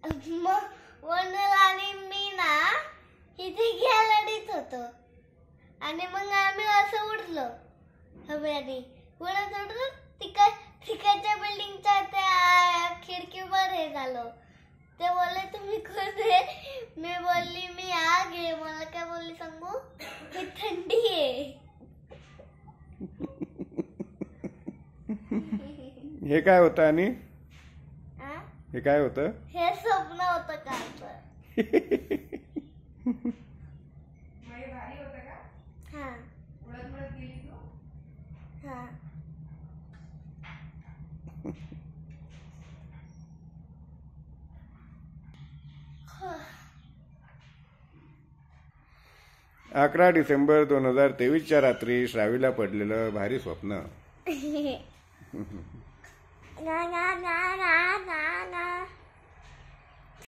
मग वनल आणि मी ना इथे गॅलरीत होतो आणि मग आम्ही असं उठलो हवेने उडत उडत तिकडच्या बिल्डिंगच्या त्या खिडकीवर हे झालो. ते बोलले तुम्ही कोण आहे? मी बोलली मी आग आहे. मला काय बोलली सांगू? ही थंडी आहे. हे काय होतं आणि हे काय होतं? हे स्वप्न होतं का? भारी होतं का? हा उडत उडत गेली तू? हा 11 डिसेंबर 2023च्या रात्री श्रावीला पडलेलं भारी स्वप्न. ना ना ना ना ना